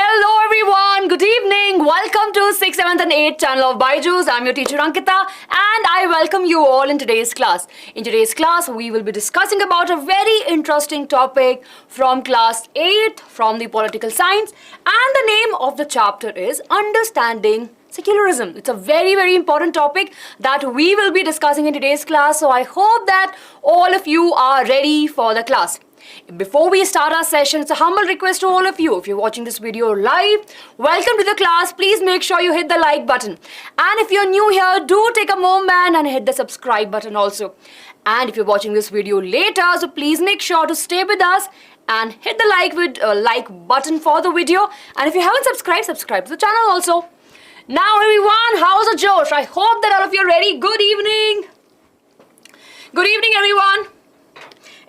Hello everyone, good evening. Welcome to 6th, 7th and 8th channel of Byju's. I'm your teacher Ankita and I welcome you all in today's class. In today's class, we will be discussing about a very interesting topic from class 8 from the political science, and the name of the chapter is Understanding Secularism. It's a very important topic that we will be discussing in today's class. So I hope that all of you are ready for the class. Before we start our session, it's a humble request to all of you. If you're watching this video live, welcome to the class. Please make sure you hit the like button. And if you're new here, do take a moment and hit the subscribe button also. And if you're watching this video later, so please make sure to stay with us and hit the like button for the video. And if you haven't subscribed, subscribe to the channel also. Now everyone, how's the Josh? I hope that all of you are ready. Good evening. Good evening everyone.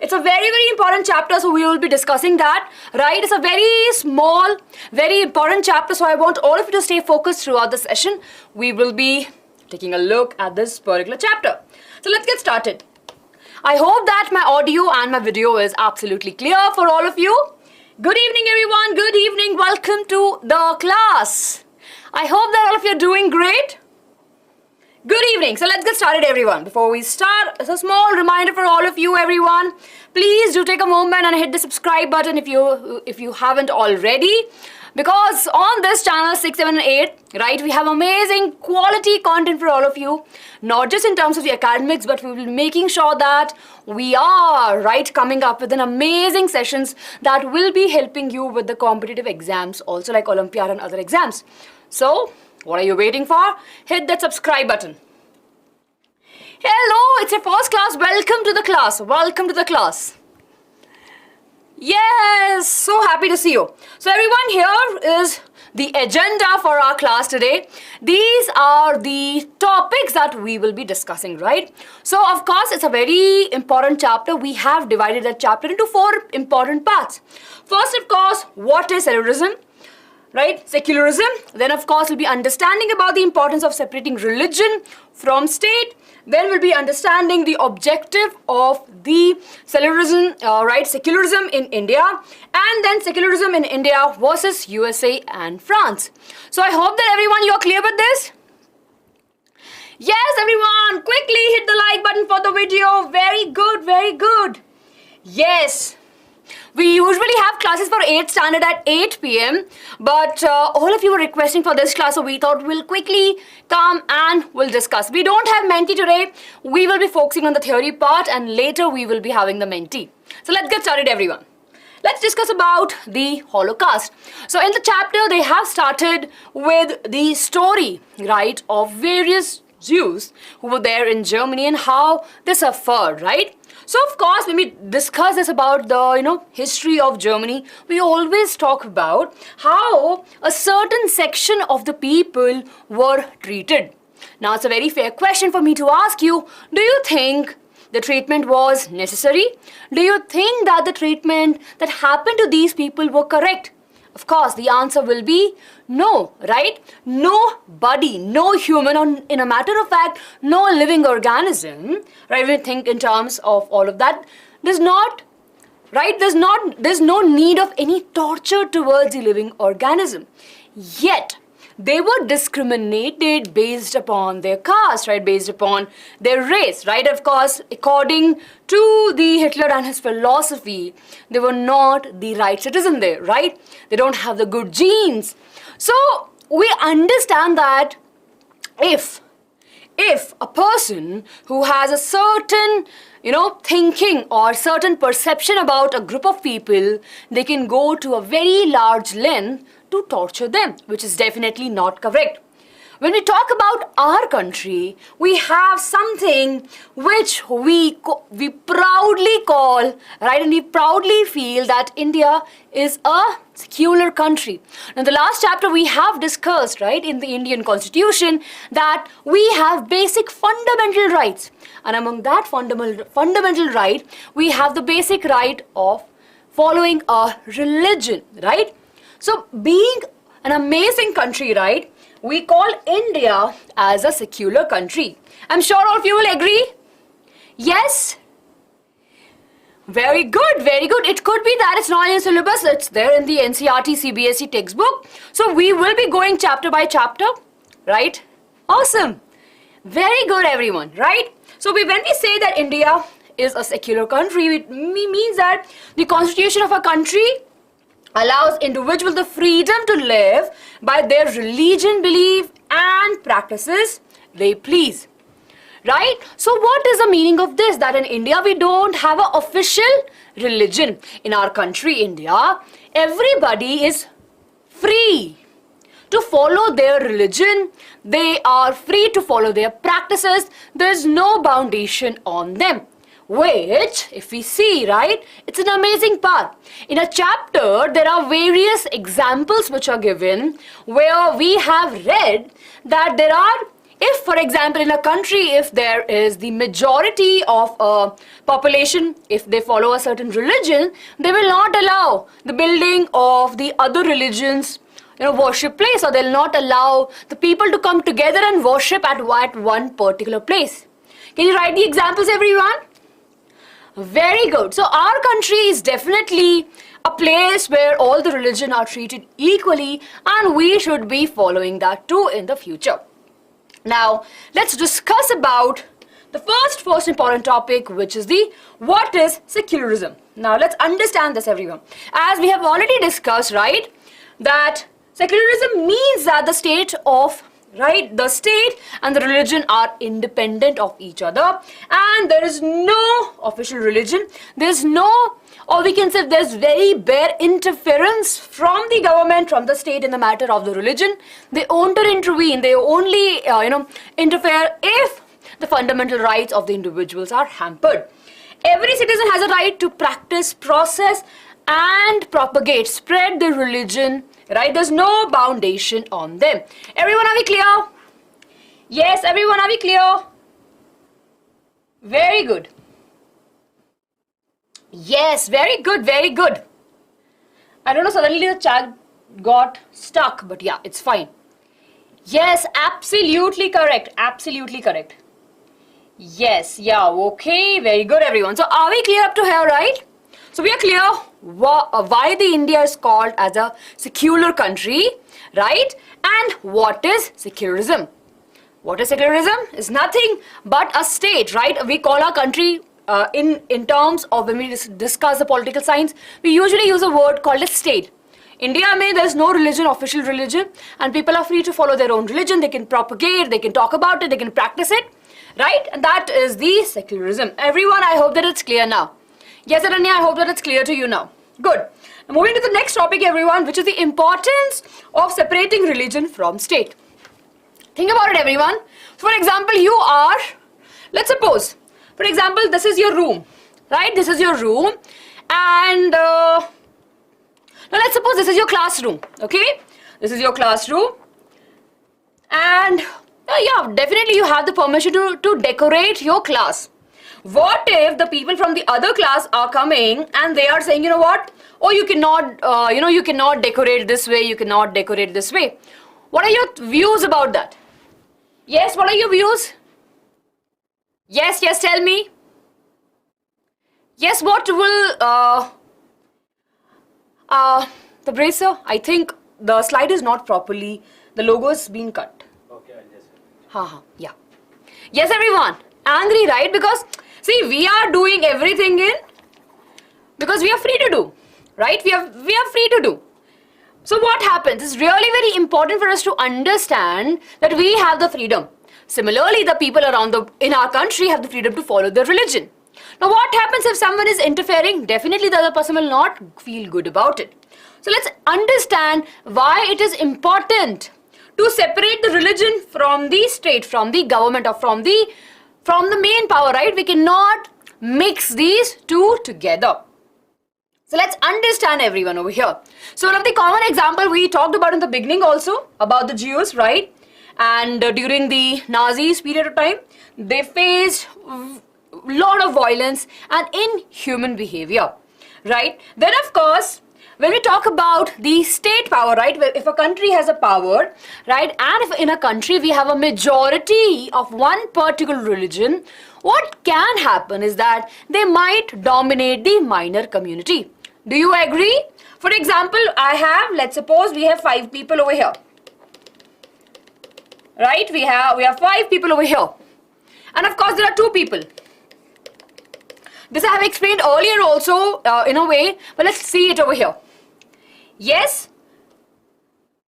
It's a very important chapter, so we will be discussing that, right? It's a very small, very important chapter, so I want all of you to stay focused throughout the session. We will be taking a look at this particular chapter. So let's get started. I hope that my audio and my video is absolutely clear for all of you. Good evening everyone, good evening, welcome to the class. I hope that all of you are doing great. Good evening. So let's get started everyone. Before we start, it's a small reminder for all of you everyone. Please do take a moment and hit the subscribe button if you haven't already. Because on this channel 6, 7 and 8, right, we have amazing quality content for all of you. Not just in terms of the academics, but we will be making sure that we are, right, coming up with an amazing sessions that will be helping you with the competitive exams, also like Olympiad and other exams. So, what are you waiting for? Hit that subscribe button. Hello, it's your first class. Welcome to the class. Welcome to the class. Yes, so happy to see you. So everyone, here is the agenda for our class today. These are the topics that we will be discussing, right? So of course, it's a very important chapter. We have divided that chapter into 4 important parts. First, of course, what is secularism? Right, secularism. Then of course we'll be understanding about the importance of separating religion from state. Then we'll be understanding the objective of the secularism in India, and then secularism in India versus USA and France. So I hope that everyone, you're clear with this. Yes everyone, quickly hit the like button for the video. Very good. Yes. We usually have classes for 8th standard at 8 p.m. But all of you were requesting for this class, so we thought we'll quickly come and we'll discuss. We don't have Menti today. We will be focusing on the theory part and later we will be having the Menti. So let's get started everyone. Let's discuss about the Holocaust. So in the chapter, they have started with the story, right, of various Jews who were there in Germany and how they suffered, right? So of course, when we discuss this about the history of Germany, we always talk about how a certain section of the people were treated. Now it's a very fair question for me to ask you. Do you think the treatment was necessary? Do you think that the treatment that happened to these people were correct? Of course, the answer will be no, right? Nobody, no human, or in a matter of fact, no living organism, right? When we think in terms of all of that, there's no need of any torture towards the living organism. Yet, they were discriminated based upon their caste, right? Based upon their race, right? Of course, according to the Hitler and his philosophy, they were not the right citizen there, right? They don't have the good genes. So, we understand that if a person who has a certain thinking or certain perception about a group of people, they can go to a very large length to torture them, which is definitely not correct. When we talk about our country, we have something which we proudly call, right, and we proudly feel that India is a secular country. In the last chapter, we have discussed, right, in the Indian Constitution that we have basic fundamental rights. And among that fundamental right, we have the basic right of following a religion, right? So being an amazing country, right, we call India as a secular country. I'm sure all of you will agree. Yes? Very good, very good. It could be that it's not in your syllabus, it's there in the NCERT CBSE textbook. So we will be going chapter by chapter, right? Awesome. Very good, everyone, right? So when we say that India is a secular country, it means that the constitution of a country allows individuals the freedom to live by their religion, belief and practices they please. Right? So what is the meaning of this? That in India we don't have an official religion. In our country, India, everybody is free to follow their religion. They are free to follow their practices. There's no foundation on them. Which, if we see, right, it's an amazing part. In a chapter, there are various examples which are given where we have read that there are, if, for example, in a country, if there is the majority of a population, if they follow a certain religion, they will not allow the building of the other religions, worship place, or they'll not allow the people to come together and worship at one particular place. Can you write the examples, everyone? Very good. So our country is definitely a place where all the religions are treated equally, and we should be following that too in the future. Now, let's discuss about the first important topic, which is what is secularism. Now, let's understand this, everyone. As we have already discussed, right, that secularism means that the state and the religion are independent of each other, and there is no official religion. There's no, or we can say there's very bare interference from the government, from the state in the matter of the religion. They won't intervene. They only, interfere if the fundamental rights of the individuals are hampered. Every citizen has a right to practice, process, and propagate, spread their religion. Right? There's no foundation on them. Everyone, are we clear? Yes, everyone, are we clear? Very good. Yes, very good, very good. I don't know, suddenly the chat got stuck, but yeah, it's fine. Yes, absolutely correct. Absolutely correct. Yes, yeah, okay, very good, everyone. So are we clear up to here, right? So we are clear why the India is called as a secular country, right? And what is secularism? What is secularism? It's nothing but a state, right? We call our country in terms of, when we discuss the political science, we usually use a word called as state. India there's no religion, official religion, and people are free to follow their own religion. They can propagate, they can talk about it, they can practice it, right? And that is the secularism. Everyone, I hope that it's clear now. Yes, Aranya, I hope that it's clear to you now. Good. Now moving to the next topic, everyone, which is the importance of separating religion from state. Think about it, everyone. For example, you are, let's suppose, for example, this is your room, right? This is your room, and now let's suppose this is your classroom, okay? This is your classroom, and yeah, definitely you have the permission to decorate your class. What if the people from the other class are coming and they are saying, you know what? Oh, you cannot, you cannot decorate this way, you cannot decorate this way. What are your views about that? Yes, what are your views? Yes, yes, tell me. Yes, what will, the bracer, I think the slide is not properly, the logo is being cut. Okay, I'll just... Yeah. Yes, everyone, angry, right? Because, see, we are doing everything because we are free to do, right? We are free to do. So what happens? It's really very important for us to understand that we have the freedom. Similarly, the people in our country have the freedom to follow their religion. Now what happens if someone is interfering? Definitely the other person will not feel good about it. So let's understand why it is important to separate the religion from the state, from the government, or from the main power, right? We cannot mix these two together. So let's understand, everyone, over here. So one of the common example we talked about in the beginning also about the Jews, right? And during the Nazis period of time, they faced lot of violence and inhuman behavior, right? Then of course, when we talk about the state power, right? If a country has a power, right? And if in a country we have a majority of one particular religion, what can happen is that they might dominate the minor community. Do you agree? For example, let's suppose we have 5 people over here. Right? We have 5 people over here. And of course, there are 2 people. This I have explained earlier also in a way, but let's see it over here. Yes?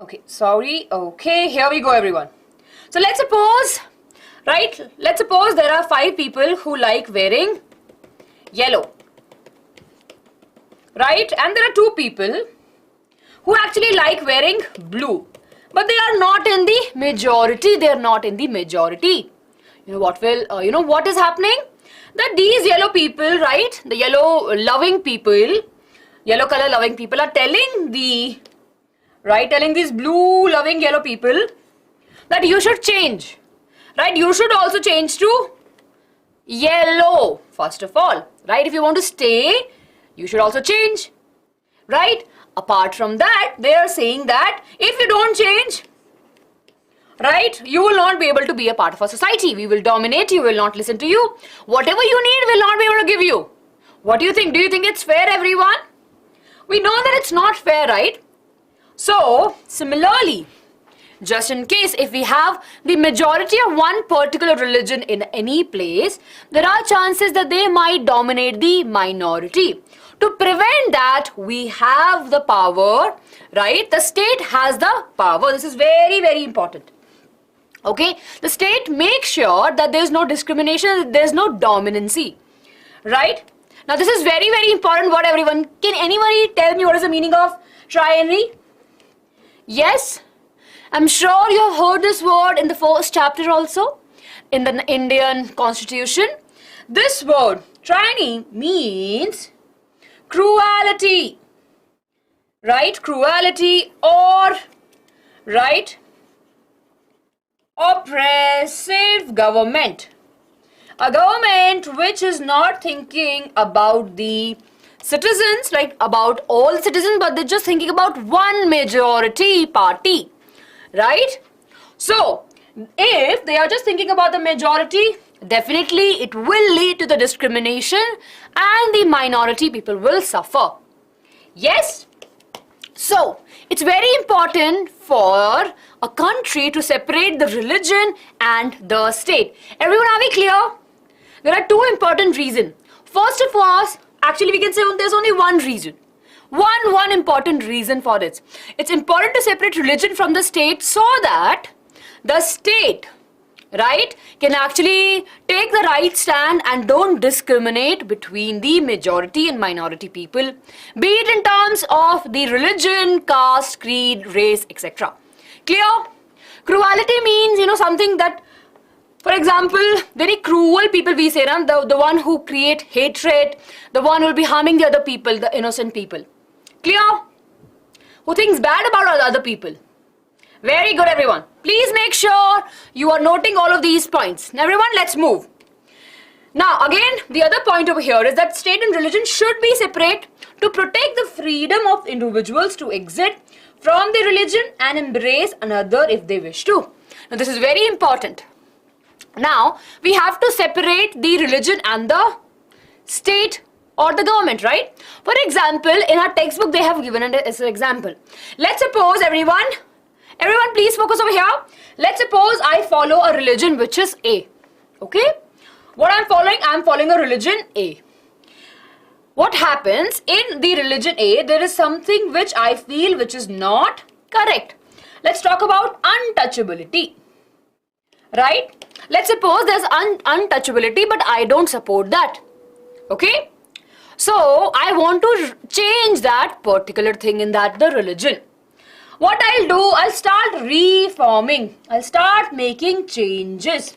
Okay, sorry. Okay, here we go, everyone. So let's suppose, right? Let's suppose there are 5 people who like wearing yellow. Right? And there are 2 people who actually like wearing blue. But they are not in the majority. They are not in the majority. You know what is happening? That these yellow people, right? The yellow color loving people are telling these blue loving yellow people that you should change. Right? You should also change to yellow, first of all. Right? If you want to stay, you should also change. Right? Apart from that, they are saying that if you don't change, right, you will not be able to be a part of our society. We will dominate you, will not listen to you. Whatever you need, we'll not be able to give you. What do you think? Do you think it's fair, everyone? We know that it's not fair, right? So, similarly, just in case if we have the majority of one particular religion in any place, there are chances that they might dominate the minority. To prevent that, we have the power, right? The state has the power. This is very, very important. Okay? The state makes sure that there is no discrimination, there is no dominancy. Right? Now, this is very, very important. What everyone? Can anybody tell me what is the meaning of trienary? Yes? I'm sure you have heard this word in the first chapter also, in the Indian Constitution. This word, trienary, means cruelty, right? Cruelty or, right, oppressive government. A government which is not thinking about the citizens, like about all citizens, but they're just thinking about one majority party, right? So, if they are just thinking about the majority, definitely it will lead to the discrimination and the minority people will suffer. Yes? So, it's very important for a country to separate the religion and the state. Everyone, are we clear? There are 2 important reasons. First of all, actually we can say there's only one reason. One important reason for this. It's important to separate religion from the state so that the state, right, can actually take the right stand and don't discriminate between the majority and minority people, be it in terms of the religion, caste, creed, race, etc. Clear? Cruelty means, something that, for example, very cruel people we say, the one who create hatred, the one who will be harming the other people, the innocent people. Clear? Who thinks bad about other people. Very good, everyone. Please make sure you are noting all of these points. Now, everyone, let's move. Now, again, the other point over here is that state and religion should be separate to protect the freedom of individuals to exit from the religion and embrace another if they wish to. Now, this is very important. Now, we have to separate the religion and the state or the government, right? For example, in our textbook, they have given it as an example. Let's suppose, everyone, please focus over here. Let's suppose I follow a religion which is A. Okay? What I'm following a religion A. What happens in the religion A? There is something which I feel which is not correct. Let's talk about untouchability. Right? Let's suppose there's untouchability, but I don't support that. Okay? So, I want to change that particular thing in the religion. What I'll do, I'll start reforming. I'll start making changes.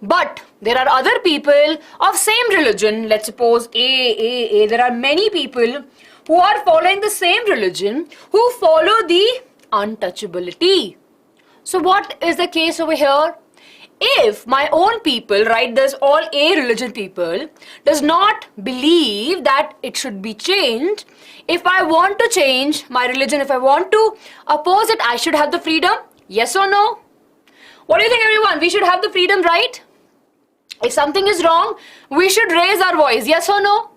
But there are other people of same religion. Let's suppose A. There are many people who are following the same religion who follow the untouchability. So what is the case over here? If my own people, right, there's all A religion people, does not believe that it should be changed, if I want to change my religion, if I want to oppose it, I should have the freedom? Yes or no? What do you think, everyone? We should have the freedom, right? If something is wrong, we should raise our voice. Yes or no?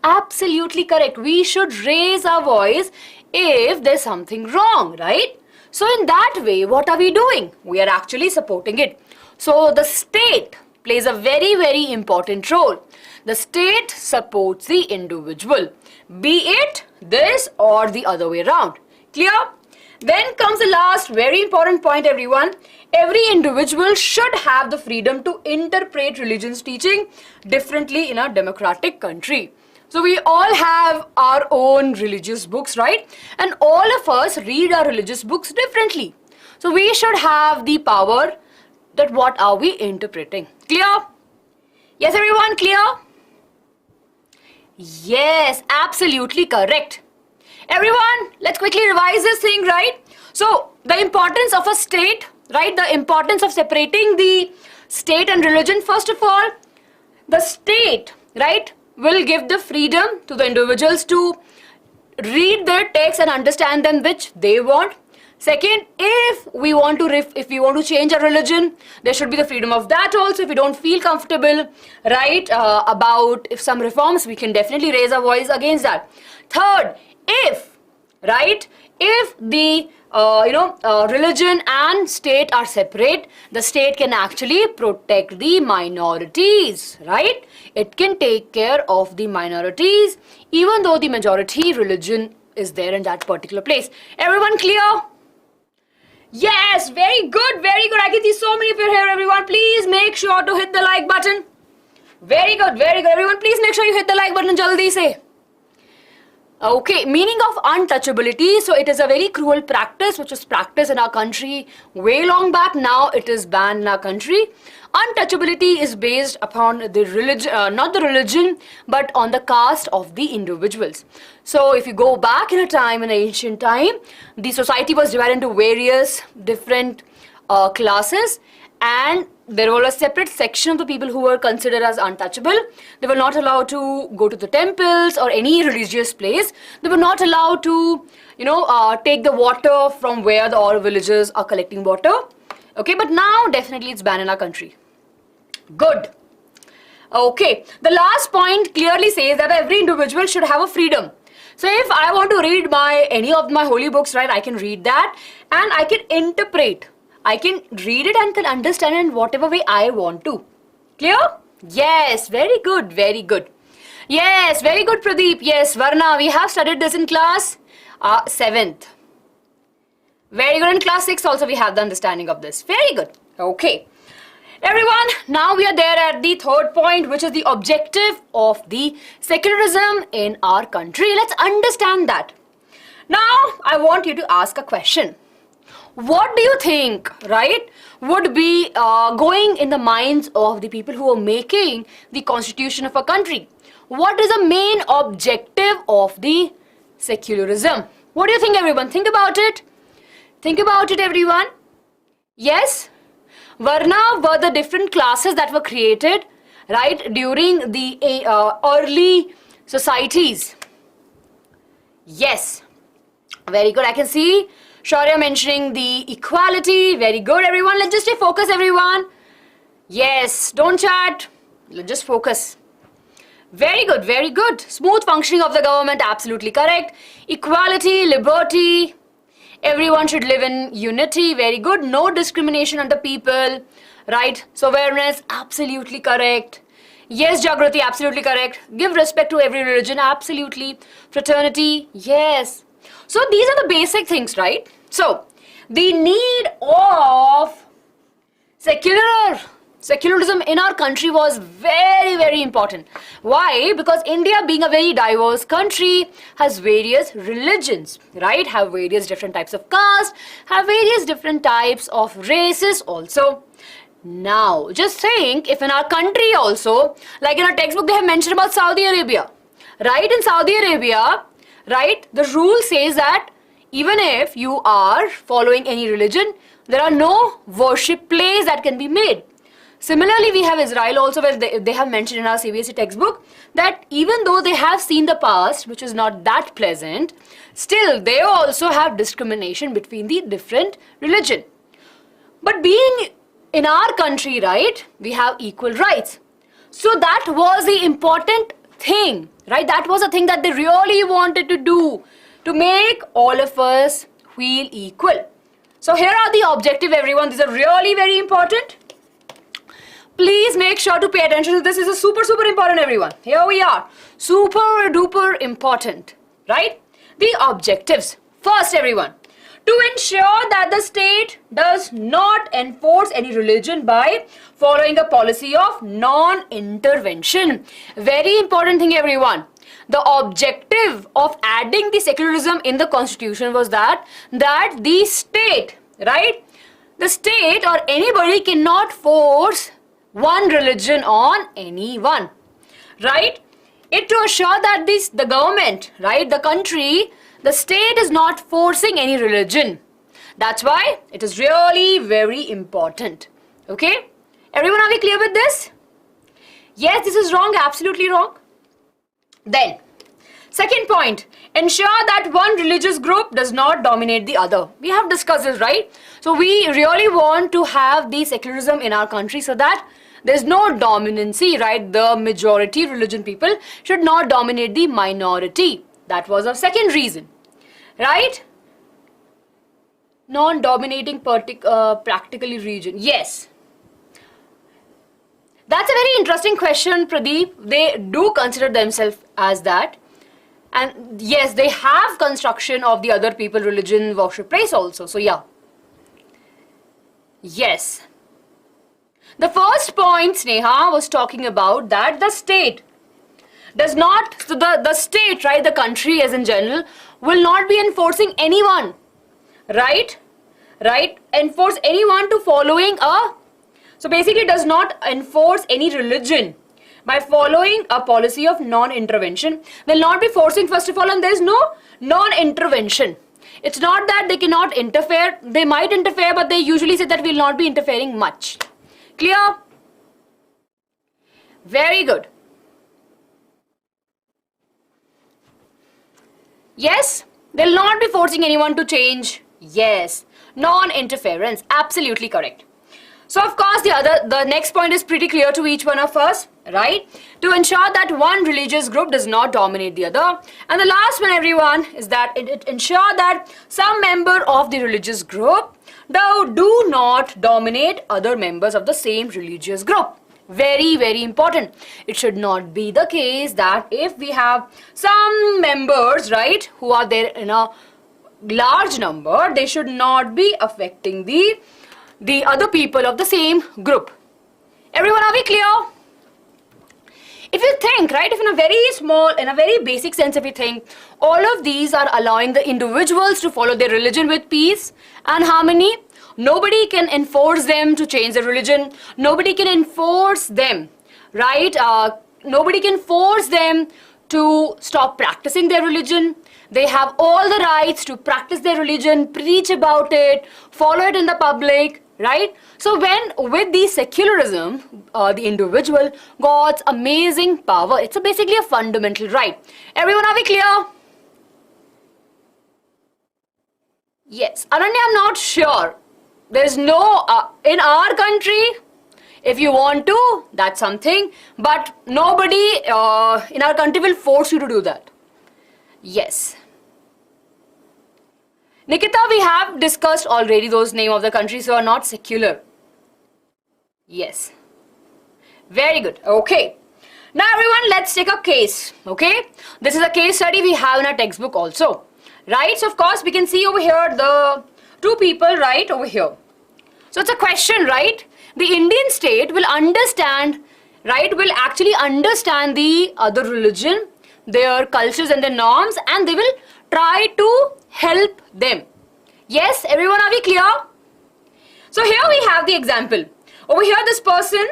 Absolutely correct. We should raise our voice if there's something wrong, right? So in that way, what are we doing? We are actually supporting it. So the state plays a very, very important role. The state supports the individual, be it this or the other way around. Clear? Then comes the last very important point, everyone. Every individual should have the freedom to interpret religion's teaching differently in a democratic country. So we all have our own religious books, right? And all of us read our religious books differently. So we should have the power that what are we interpreting. Clear? Yes, everyone, clear? Yes, absolutely correct. Everyone, let's quickly revise this thing, right? So the importance of a state, right? The importance of separating the state and religion. First of all, the state, right, will give the freedom to the individuals to read their texts and understand them which they want. Second, if we want to change our religion, there should be the freedom of that also. If we don't feel comfortable, right, about if some reforms, we can definitely raise our voice against that. Third, if the religion and state are separate, the state can actually protect the minorities, right? It can take care of the minorities even though the majority religion is there in that particular place. Everyone clear? Yes, very good, very good. I can see so many of you here, everyone. Please make sure to hit the like button. Very good, very good. Everyone, please make sure you hit the like button jaldi se. Okay, meaning of untouchability. So it is a very cruel practice which was practiced in our country way long back. Now it is banned in our country. Untouchability is based upon the religion, not the religion, but on the caste of the individuals. So if you go back in a time, in ancient time, the society was divided into various different classes, and there was a separate section of the people who were considered as untouchable. They were not allowed to go to the temples or any religious place. They were not allowed to, take the water from where the all villagers are collecting water. Okay, but now definitely it's banned in our country. Good. Okay, the last point clearly says that every individual should have a freedom. So if I want to read any of my holy books, right, I can read that and I can interpret. I can read it and can understand it in whatever way I want to. Clear? Yes, very good, very good. Yes, very good, Pradeep. Yes, Varna, we have studied this in class 7th. Very good. In class 6 also we have the understanding of this. Very good. Okay. Everyone, now we are there at the third point, which is the objective of the secularism in our country. Let's understand that. Now, I want you to ask a question. What do you think, right, would be going in the minds of the people who are making the constitution of a country? What is the main objective of the secularism? What do you think, everyone? Think about it. Think about it, everyone. Yes? Varna were the different classes that were created, right, during the early societies. Yes. Very good. I can see Shaurya mentioning the equality. Very good, everyone. Let's just stay focused, everyone. Yes, don't chat. Let's just focus. Very good, very good. Smooth functioning of the government, absolutely correct. Equality, liberty. Everyone should live in unity. Very good. No discrimination under people, right? So awareness, absolutely correct. Yes, Jagrati, absolutely correct. Give respect to every religion, absolutely. Fraternity, yes. So these are the basic things, right? So the need of secularism in our country was very, very important. Why? Because India, being a very diverse country, has various religions, right? Have various different types of caste, have various different types of races also. Now, just think, if in our country also, like in our textbook, they have mentioned about Saudi Arabia, right? In Saudi Arabia, right, the rule says that even if you are following any religion, there are no worship plays that can be made. Similarly, we have Israel also, where they have mentioned in our CBSE textbook that even though they have seen the past, which is not that pleasant, still they also have discrimination between the different religion. But being in our country, right, we have equal rights. So that was the important thing, right? That was the thing that they really wanted to do, to make all of us feel equal. So here are the objective, everyone. These are really very important. Please make sure to pay attention to this. This is super, super important, everyone. Here we are. Super duper important, right? The objectives. First, everyone, to ensure that the state does not enforce any religion by following a policy of non-intervention. Very important thing, everyone. The objective of adding the secularism in the constitution was that the state, right? The state or anybody cannot force one religion on anyone, right? It to assure that the government, right, the country, the state is not forcing any religion. That's why it is really very important. Okay? Everyone, are we clear with this? Yes, this is wrong, absolutely wrong. Then, second point, ensure that one religious group does not dominate the other. We have discussed this, right? So we really want to have the secularism in our country so that there's no dominancy, right? The majority religion people should not dominate the minority. That was our second reason, right? Non-dominating practically region. Yes. That's a very interesting question, Pradeep. They do consider themselves as that. And yes, they have construction of the other people religion worship place also. So yeah. Yes. The first point, Sneha, was talking about that the state does not, so the state, right, the country as in general, will not be enforcing anyone, right? Right? Enforce anyone to following so basically does not enforce any religion by following a policy of non-intervention. They'll not be forcing, first of all, and there's no non-intervention. It's not that they cannot interfere. They might interfere, but they usually say that we'll not be interfering much. Clear? Very good. Yes, they'll not be forcing anyone to change. Yes, non-interference, absolutely correct. So of course the next point is pretty clear to each one of us, right? To ensure that one religious group does not dominate the other. And the last one, everyone, is that it ensure that some member of the religious group do not dominate other members of the same religious group. Very, very important. It should not be the case that if we have some members, right, who are there in a large number, they should not be affecting the other people of the same group. Everyone, are we clear? If you think, right, if in a very small, in a very basic sense, if you think, all of these are allowing the individuals to follow their religion with peace and harmony, nobody can enforce them to change their religion. Nobody can enforce them, right? Nobody can force them to stop practicing their religion. They have all the rights to practice their religion, preach about it, follow it in the public, right? So when with the secularism, the individual got amazing power. It's basically a fundamental right. Everyone, are we clear? Yes. Ananya, I'm not sure. There's no, in our country, if you want to, that's something, but nobody in our country will force you to do that. Yes. Nikita, we have discussed already those names of the countries who are not secular. Yes. Very good. Okay. Now everyone, let's take a case. Okay. This is a case study we have in our textbook also. Right. So of course we can see over here the two people right over here. So it's a question, right? The Indian state will understand, right, will actually understand the other religion, their cultures and their norms, and they will try to help them. Yes, everyone, are we clear? So here we have the example. Over here this person,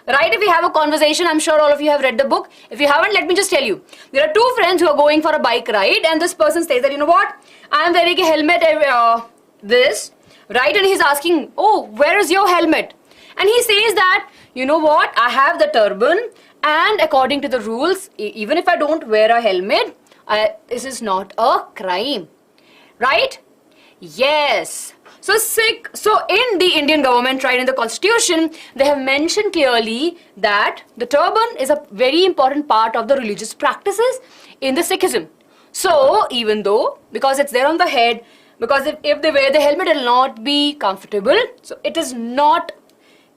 right, if we have a conversation, I'm sure all of you have read the book. If you haven't, let me just tell you. There are two friends who are going for a bike ride and this person says that, you know what, I am wearing a helmet, this, right, and he's asking, oh, where is your helmet? And he says that, you know what, I have the turban and according to the rules, even if I don't wear a helmet, this is not a crime, right? Yes. So in the Indian government, right, in the constitution, they have mentioned clearly that the turban is a very important part of the religious practices in the Sikhism. So even though, because it's there on the head, because if they wear the helmet, it will not be comfortable. So it is not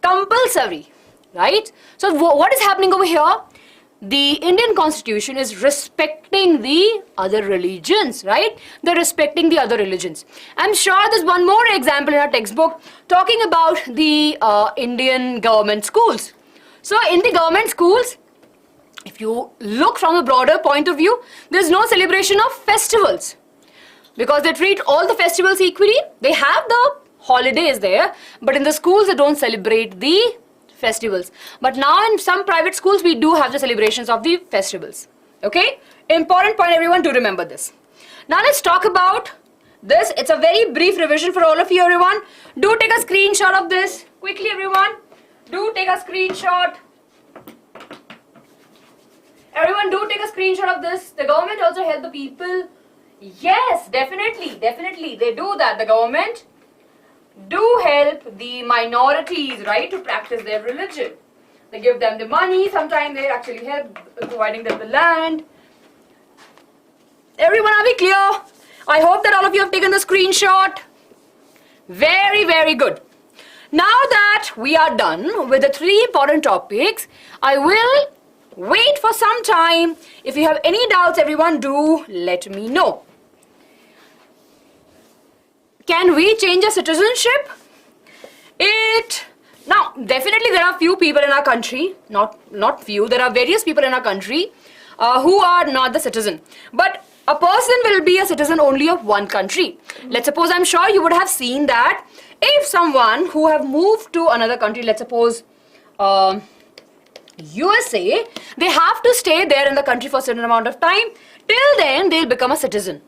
compulsory, right? So what is happening over here? The Indian constitution is respecting the other religions, right? They're respecting the other religions. I'm sure there's one more example in our textbook talking about the Indian government schools. So in the government schools, if you look from a broader point of view, there's no celebration of festivals because they treat all the festivals equally. They have the holidays there, but in the schools they don't celebrate the festivals. But now in some private schools we do have the celebrations of the festivals. Okay, important point, everyone, to remember this. Now let's talk about this. It's a very brief revision for all of you, everyone. Do take a screenshot of this quickly, everyone. Do take a screenshot. Everyone, do take a screenshot of this. The government also help the people. Yes, definitely they do that. The government do help the minorities, right, to practice their religion. They give them the money, sometimes they actually help providing them the land. Everyone, are we clear? I hope that all of you have taken the screenshot. Very, very good. Now that we are done with the three important topics, I will wait for some time. If you have any doubts, everyone, do let me know. Can we change our citizenship? Now, definitely there are few people in our country, not few, there are various people in our country who are not the citizen. But a person will be a citizen only of one country. Let's suppose, I'm sure you would have seen that if someone who have moved to another country, let's suppose USA, they have to stay there in the country for a certain amount of time. Till then, they'll become a citizen.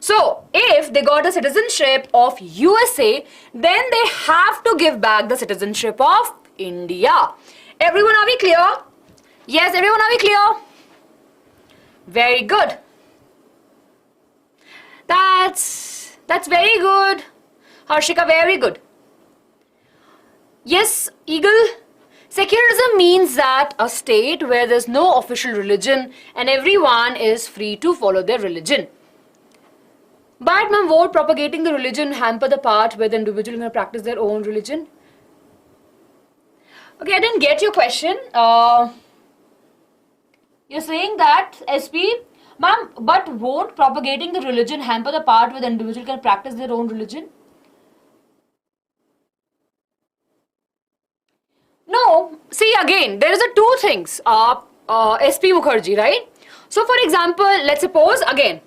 So, if they got a citizenship of USA, then they have to give back the citizenship of India. Everyone, are we clear? Yes, everyone, are we clear? Very good. That's very good. Harshika, very good. Yes, Eagle. Secularism means that a state where there's no official religion and everyone is free to follow their religion. But ma'am, won't propagating the religion hamper the part where the individual can practice their own religion? Okay, I didn't get your question. You're saying that, SP, ma'am, but won't propagating the religion hamper the part where the individual can practice their own religion? No, see again, there is a two things, SP Mukherjee, right? So for example, let's suppose again,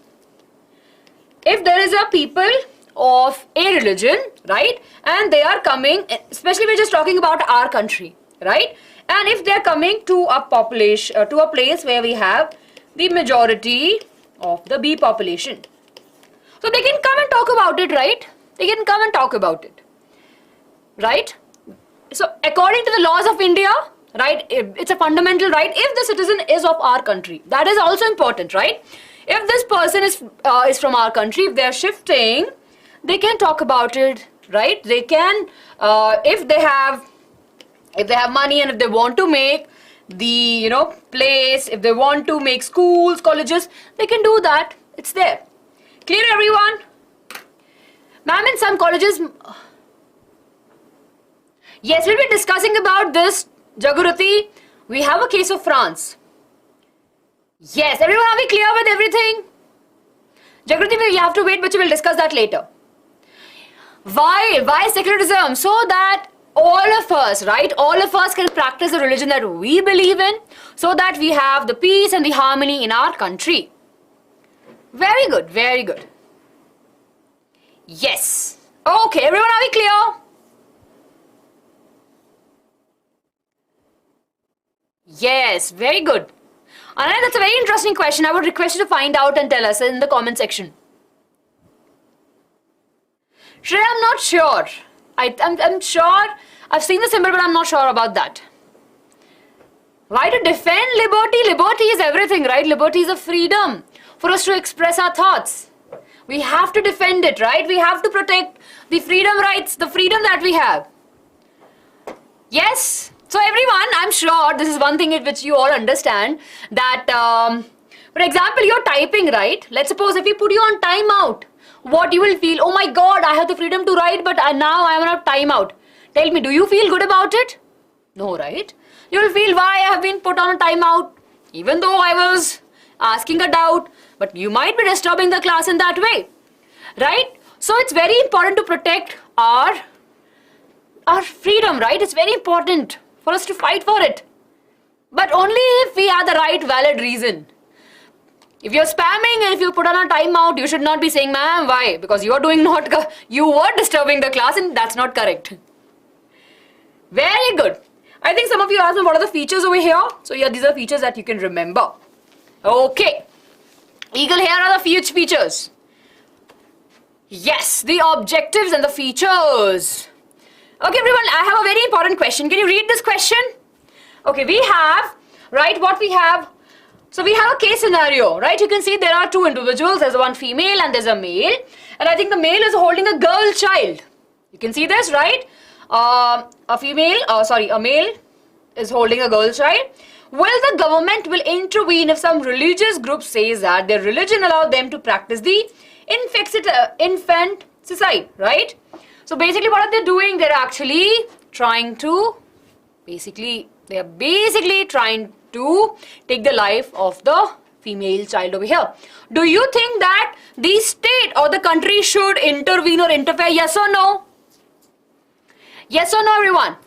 if there is a people of a religion, right, and they are coming, especially we're just talking about our country, right, and if they're coming to a population, to a place where we have the majority of the B population, so they can come and talk about it, right? They can come and talk about it, right? So according to the laws of India, right, it's a fundamental right if the citizen is of our country. That is also important, right? If this person is from our country, if they are shifting, they can talk about it, right? They can, if they have money and if they want to make the place, if they want to make schools, colleges, they can do that. It's there. Clear, everyone? Ma'am, in some colleges, yes, we'll be discussing about this, Jaguruti. We have a case of France. Yes, everyone, are we clear with everything? Jagriti, we have to wait, but we will discuss that later. Why secularism? So that all of us, right, all of us can practice the religion that we believe in, so that we have the peace and the harmony in our country. Very good, very good. Yes. Okay, everyone, are we clear? Yes, very good. Anand, that's a very interesting question. I would request you to find out and tell us in the comment section. Shreya, I'm not sure. I'm sure I've seen the symbol, but I'm not sure about that. Why to defend liberty? Liberty is everything, right? Liberty is a freedom for us to express our thoughts. We have to defend it, right? We have to protect the freedom rights, the freedom that we have. Yes. So everyone, I'm sure this is one thing in which you all understand that, for example, you're typing, right? Let's suppose if we put you on timeout, what you will feel, oh my God, I have the freedom to write, but now I am on timeout. Tell me, do you feel good about it? No, right? You will feel why I have been put on a timeout, even though I was asking a doubt, but you might be disturbing the class in that way, right? So it's very important to protect our freedom, right? It's very important for us to fight for it, but only if we have the right valid reason. If you're spamming and if you put on a timeout, you should not be saying, ma'am, why? Because you were disturbing the class, and that's not correct. Very good. I think some of you asked me what are the features over here. So yeah, these are features that you can remember. Okay. Eagle, here are the features. Yes, the objectives and the features. Okay, everyone, I have a very important question. Can you read this question? Okay, we have, right, what we have. So we have a case scenario, right? You can see there are two individuals. There's one female and there's a male. And I think the male is holding a girl child. You can see this, right? A male is holding a girl child. Will the government will intervene if some religious group says that their religion allows them to practice the infanticide, right? So basically what are they doing? They're actually trying to, they are basically trying to take the life of the female child over here. Do you think that the state or the country should intervene or interfere? Yes or no? Yes or no, everyone?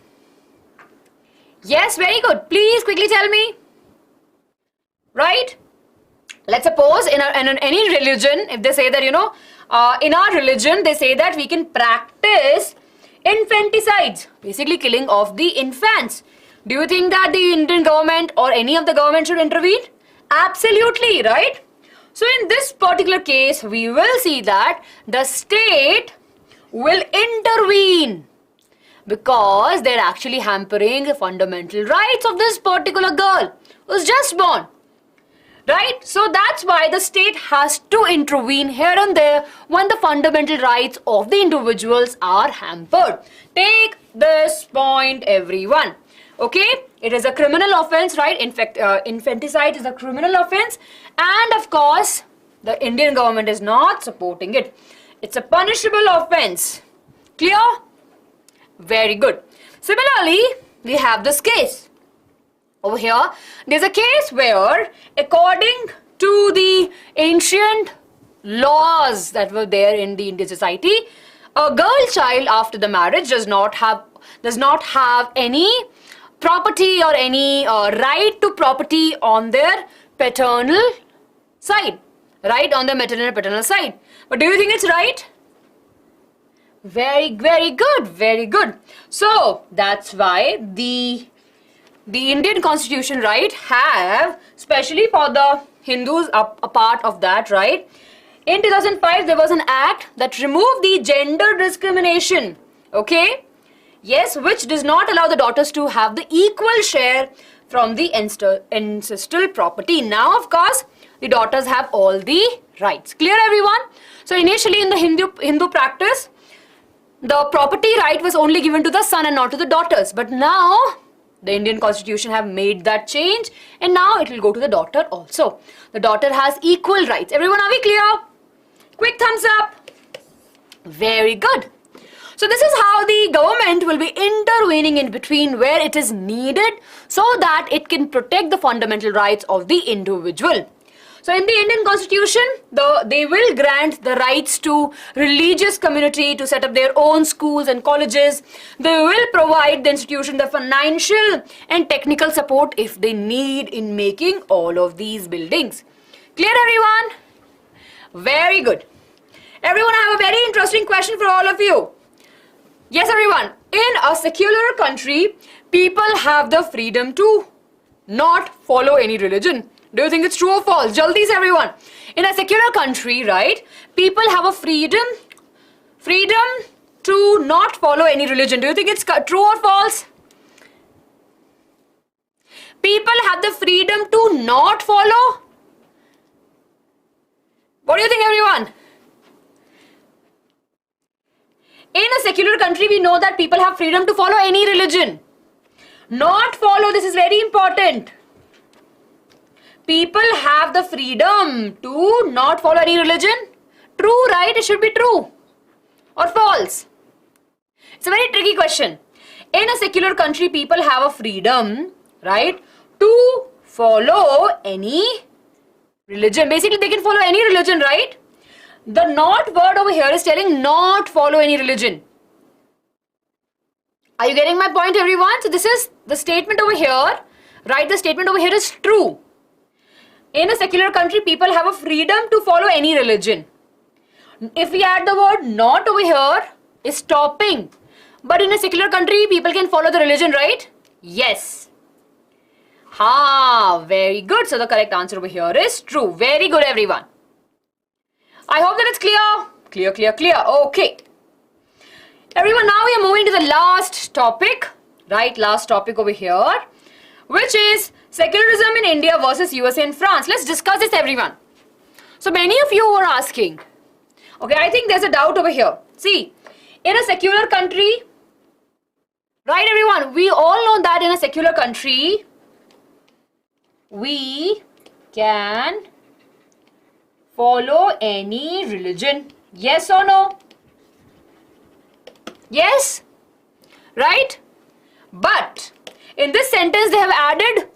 Yes, very good. Please quickly tell me. Right? Let's suppose in any religion, if they say that, in our religion, they say that we can practice infanticides, basically killing of the infants. Do you think that the Indian government or any of the government should intervene? Absolutely, right? So in this particular case, we will see that the state will intervene because they're actually hampering the fundamental rights of this particular girl who's just born. Right? So that's why the state has to intervene here and there when the fundamental rights of the individuals are hampered. Take this point, everyone. Okay? It is a criminal offense, right? In fact, infanticide is a criminal offense. And of course, the Indian government is not supporting it. It's a punishable offense. Clear? Very good. Similarly, we have this case. Over here, there's a case where, according to the ancient laws that were there in the Indian society, a girl child after the marriage does not have any property or any right to property on their paternal side, right? On the maternal and paternal side. But do you think it's right? Very, very good, very good. So that's why the Indian constitution, right, have, especially for the Hindus, a part of that, right? In 2005, there was an act that removed the gender discrimination, okay? Yes, which does not allow the daughters to have the equal share from the ancestral property. Now, of course, the daughters have all the rights. Clear, everyone? So initially in the Hindu practice, the property right was only given to the son and not to the daughters. But now, the Indian constitution have made that change and now it will go to the daughter also. The daughter has equal rights. Everyone, are we clear? Quick thumbs up. Very good. So this is how the government will be intervening in between where it is needed so that it can protect the fundamental rights of the individual. So in the Indian constitution, they will grant the rights to religious community to set up their own schools and colleges. They will provide the institution the financial and technical support if they need in making all of these buildings. Clear, everyone? Very good. Everyone, I have a very interesting question for all of you. Yes, everyone. In a secular country, people have the freedom to not follow any religion. Do you think it's true or false? Jaldi, everyone. In a secular country, right, people have a freedom to not follow any religion. Do you think it's true or false? People have the freedom to not follow. What do you think, everyone? In a secular country, we know that people have freedom to follow any religion. Not follow, this is very important. People have the freedom to not follow any religion. True, right? It should be true. Or false? It's a very tricky question. In a secular country, people have a freedom, right, to follow any religion. Basically, they can follow any religion, right? The not word over here is telling not follow any religion. Are you getting my point, everyone? So this is the statement over here, right? The statement over here is true. In a secular country, people have a freedom to follow any religion. If we add the word not over here, is stopping. But in a secular country, people can follow the religion, right? Yes. Very good. So the correct answer over here is true. Very good, everyone. I hope that it's clear. Clear. Okay. Everyone, now we are moving to the last topic, right? Last topic over here, which is secularism in India versus USA and France. Let's discuss this, everyone. So many of you were asking, okay, I think there's a doubt over here. See, in a secular country, right, everyone, we all know that in a secular country, we can follow any religion. Yes or no? Yes? Right? But in this sentence they have added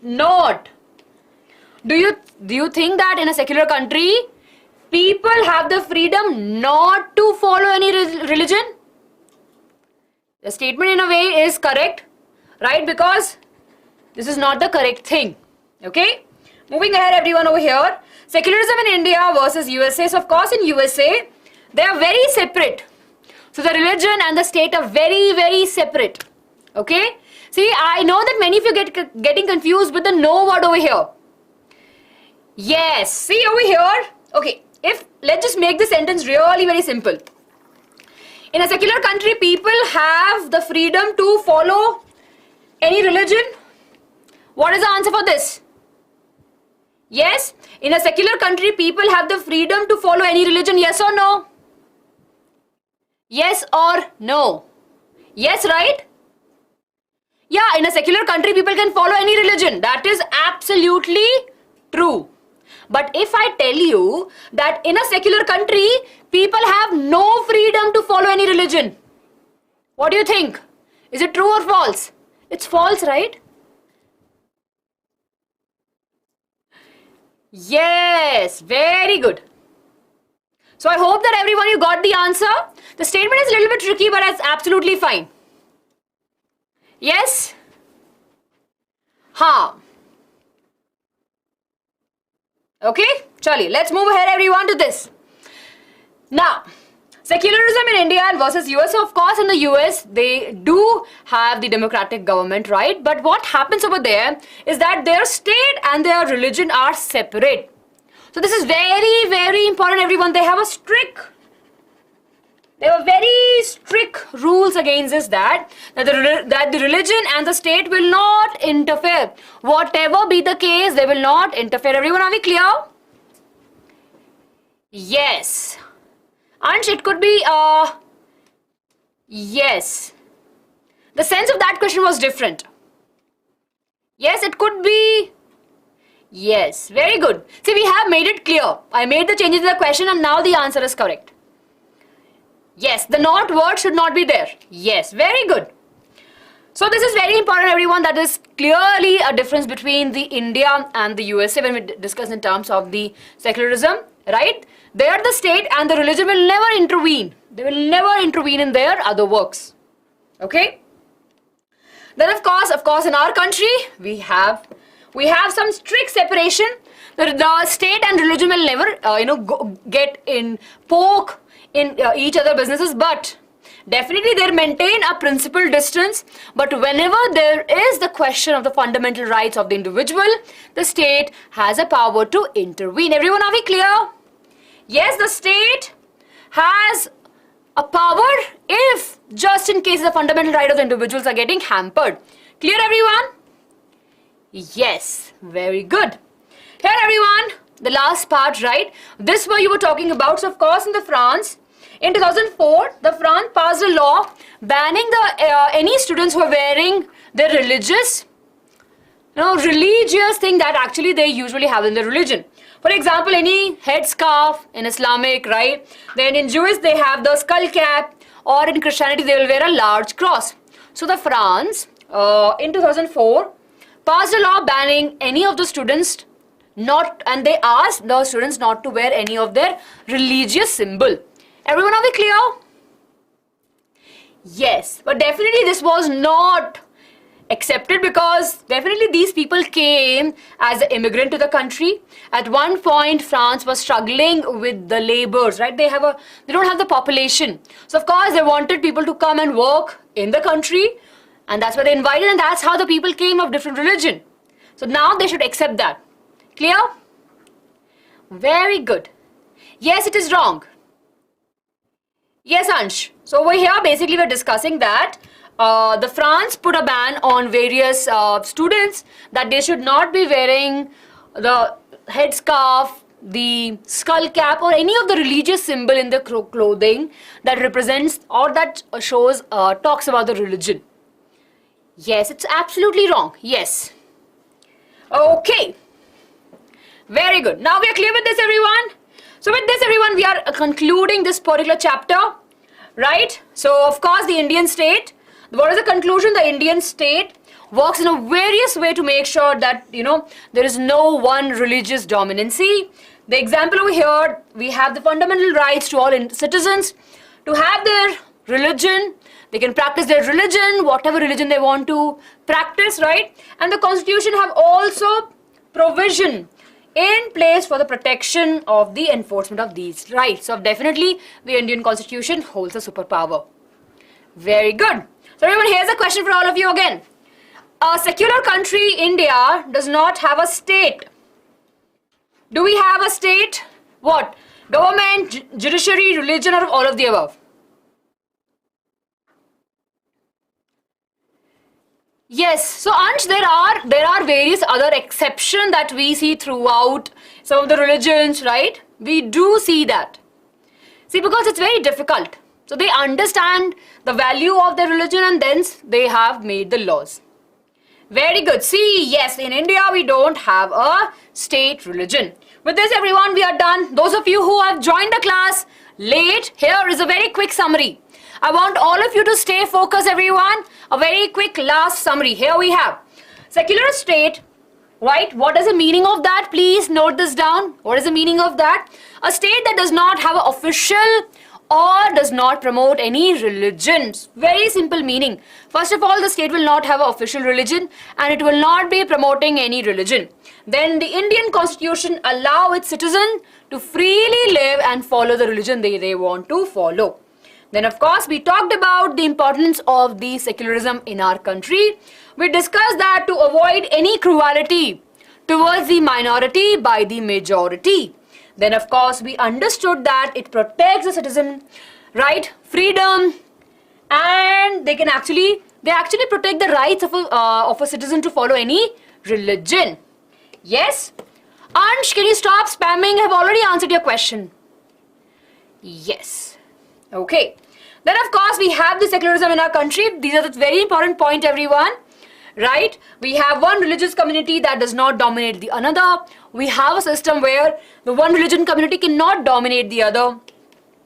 not. Do you think that in a secular country people have the freedom not to follow any religion? The statement in a way is correct, right? Because this is not the correct thing. Okay? Moving ahead, everyone, over here. Secularism in India versus USA. So of course in USA they are very separate. So the religion and the state are very, very separate. Okay? See, I know that many of you getting confused with the no word over here. Yes. See over here. Okay. Let's just make the sentence really very simple. In a secular country, people have the freedom to follow any religion. What is the answer for this? Yes. In a secular country, people have the freedom to follow any religion. Yes or no? Yes or no? Yes, right? Yeah, in a secular country, people can follow any religion. That is absolutely true. But if I tell you that in a secular country, people have no freedom to follow any religion, what do you think? Is it true or false? It's false, right? Yes, very good. So I hope that everyone, you got the answer. The statement is a little bit tricky, but it's absolutely fine. Yes? Okay, chali, let's move ahead, everyone, to this. Now, secularism in India versus US. Of course, in the US, they do have the democratic government, right? But what happens over there is that their state and their religion are separate. So this is very, very important, everyone. They have very strict rules against this, that the religion and the state will not interfere. Whatever be the case, they will not interfere. Everyone, are we clear? Yes. Ansh, it could be, yes. The sense of that question was different. Yes, it could be. Yes, very good. See, we have made it clear. I made the changes in the question and now the answer is correct. Yes, the not word should not be there. Yes, very good. So this is very important, everyone. That is clearly a difference between the India and the USA when we discuss in terms of the secularism, right? There the state and the religion will never intervene. They will never intervene in their other works. Okay? Then of course in our country we have some strict separation. The state and religion will never get in poke in each other businesses, but definitely they maintain a principal distance. But whenever there is the question of the fundamental rights of the individual, the state has a power to intervene. Everyone, are we clear? Yes, the state has a power if just in case the fundamental right of the individuals are getting hampered. Clear, everyone? Yes, very good. Here, everyone, the last part, right? This where you were talking about. So of course in the France, In 2004, the France passed a law banning any students who are wearing their religious thing that actually they usually have in their religion. For example, any headscarf in Islamic, right? Then in Jewish they have the skull cap, or in Christianity they will wear a large cross. So the France in 2004 passed a law banning any of the students and they asked the students not to wear any of their religious symbol. Everyone, are we clear? Yes, but definitely this was not accepted because definitely these people came as an immigrant to the country. At one point, France was struggling with the laborers, right? They don't have the population. So of course, they wanted people to come and work in the country, and that's why they invited, and that's how the people came of different religion. So now they should accept that. Clear? Very good. Yes, it is wrong. Yes, Ansh. So over here, basically we're discussing that the France put a ban on various students that they should not be wearing the headscarf, the skull cap, or any of the religious symbol in the clothing that represents or that shows, talks about the religion. Yes, it's absolutely wrong. Yes. Okay. Very good. Now we are clear with this, everyone. So with this, everyone, we are concluding this particular chapter, right? So of course, the Indian state. What is the conclusion? The Indian state works in a various way to make sure that, there is no one religious dominancy. The example over here, we have the fundamental rights to all citizens to have their religion. They can practice their religion, whatever religion they want to practice, right? And the constitution have also provision in place for the protection of the enforcement of these rights. So definitely the Indian constitution holds a superpower. Very good. So everyone, here's a question for all of you again. A secular country, India, does not have a state. Do we have a state? What? Government, judiciary, religion, or all of the above? Yes. So Ansh, there are various other exceptions that we see throughout some of the religions, right? We do see that. See, because it's very difficult. So they understand the value of their religion and then they have made the laws. Very good. See, yes, in India we don't have a state religion. With this, everyone, we are done. Those of you who have joined the class late, here is a very quick summary. I want all of you to stay focused, everyone. A very quick last summary. Here we have secular state, right? What is the meaning of that? Please note this down. What is the meaning of that? A state that does not have an official or does not promote any religion. Very simple meaning. First of all, the state will not have an official religion and it will not be promoting any religion. Then the Indian constitution allow its citizen to freely live and follow the religion they want to follow. Then of course we talked about the importance of the secularism in our country. We discussed that to avoid any cruelty towards the minority by the majority. Then of course we understood that it protects the citizen, right, freedom, and they actually protect the rights of a citizen to follow any religion. Yes? Ansh, can you stop spamming? I've already answered your question. Yes. Okay. Then of course we have the secularism in our country. These are the very important point, everyone. Right? We have one religious community that does not dominate the another. We have a system where the one religion community cannot dominate the other.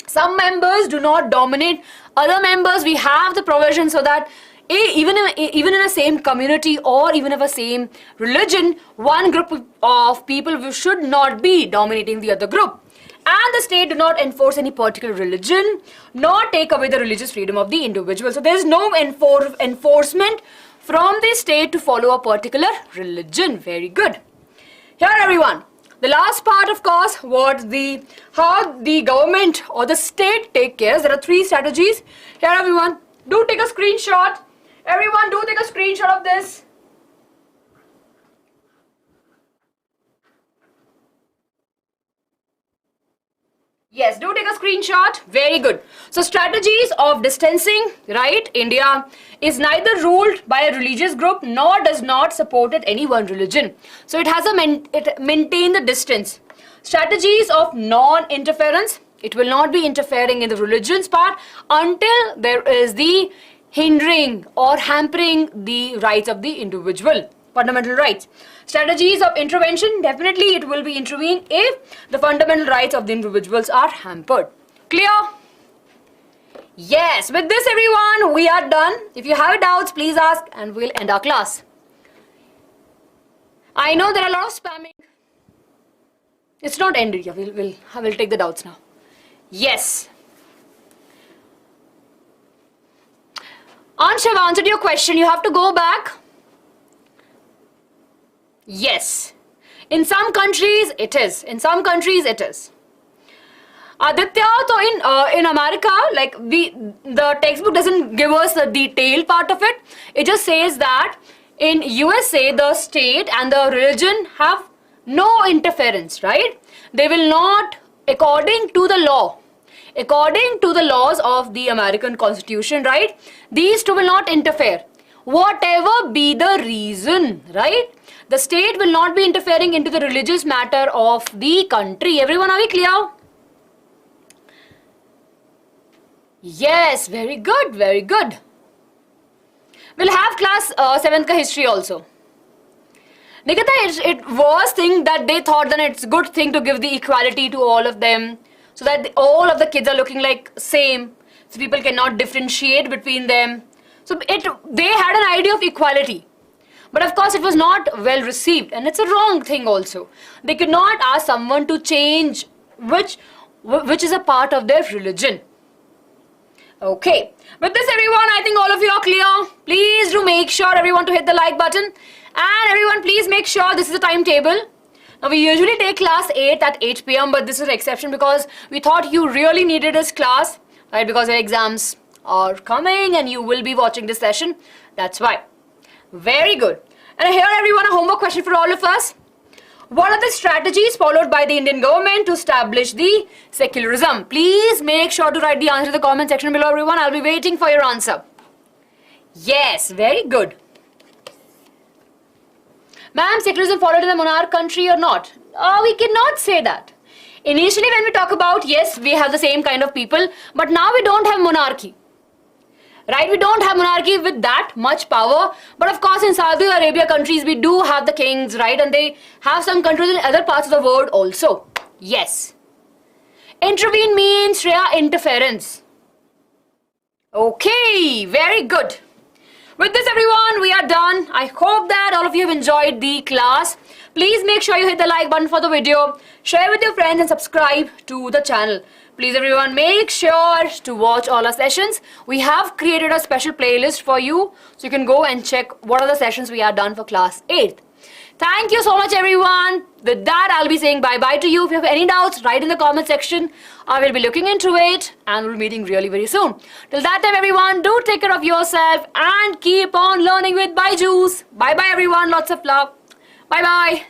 Some members do not dominate other members. We have the provision so that even in a same community or even of a same religion, one group of people should not be dominating the other group. And the state do not enforce any particular religion nor take away the religious freedom of the individual. So there is no enforcement from the state to follow a particular religion. Very good. Here, everyone, the last part, of course, was how the government or the state take care. There are 3 strategies. Here, everyone, do take a screenshot. Everyone, do take a screenshot of this. Yes, do take a screenshot. Very good. So strategies of distancing, right? India is neither ruled by a religious group nor does not support any one religion. So it has it maintain the distance. Strategies of non-interference. It will not be interfering in the religion's part until there is the hindering or hampering the rights of the individual, fundamental rights. Strategies of intervention, definitely it will be intervene if the fundamental rights of the individuals are hampered. Clear? Yes, with this everyone, we are done. If you have doubts, please ask and we'll end our class. I know there are a lot of spamming. It's not ended yet. We'll take the doubts now. Yes. Ansha, I've answered your question. You have to go back. Yes. In some countries, it is. In some countries, it is. Aditya, so in America, like the textbook doesn't give us the detailed part of it. It just says that in USA, the state and the religion have no interference, right? They will not, according to the laws of the American Constitution, right? These two will not interfere. Whatever be the reason, right? The state will not be interfering into the religious matter of the country. Everyone, are we clear? Yes, very good, very good. We'll have class 7th ka history also. Nikita, it was thing that they thought that it's a good thing to give the equality to all of them, so that all of the kids are looking like same, so people cannot differentiate between them. So they had an idea of equality. But of course it was not well received, and it's a wrong thing also. They could not ask someone to change which is a part of their religion. Okay, with this everyone, I think all of you are clear. Please do make sure everyone to hit the like button, and everyone please make sure this is the timetable. Now we usually take class 8 at 8 p.m. but this is an exception because we thought you really needed this class, right? Because your exams are coming and you will be watching this session. That's why. Very good. And here everyone, a homework question for all of us. What are the strategies followed by the Indian government to establish the secularism? Please make sure to write the answer in the comment section below, everyone. I'll be waiting for your answer. Yes, very good. Ma'am, secularism followed in the monarch country or not? We cannot say that. Initially when we talk about, yes, we have the same kind of people, but now we don't have monarchy. Right, we don't have monarchy with that much power, but of course in Saudi Arabia countries we do have the kings, right, and they have some countries in other parts of the world also. Yes. Intervene means, Shreya, interference. Okay, very good. With this everyone, we are done. I hope that all of you have enjoyed the class. Please make sure you hit the like button for the video, share with your friends and subscribe to the channel. Please everyone, make sure to watch all our sessions. We have created a special playlist for you, so you can go and check what are the sessions we have done for class 8th. Thank you so much everyone. With that, I'll be saying bye-bye to you. If you have any doubts, write in the comment section. I will be looking into it and we'll be meeting really very soon. Till that time everyone, do take care of yourself and keep on learning with Byju's. Bye-bye everyone. Lots of love. Bye-bye.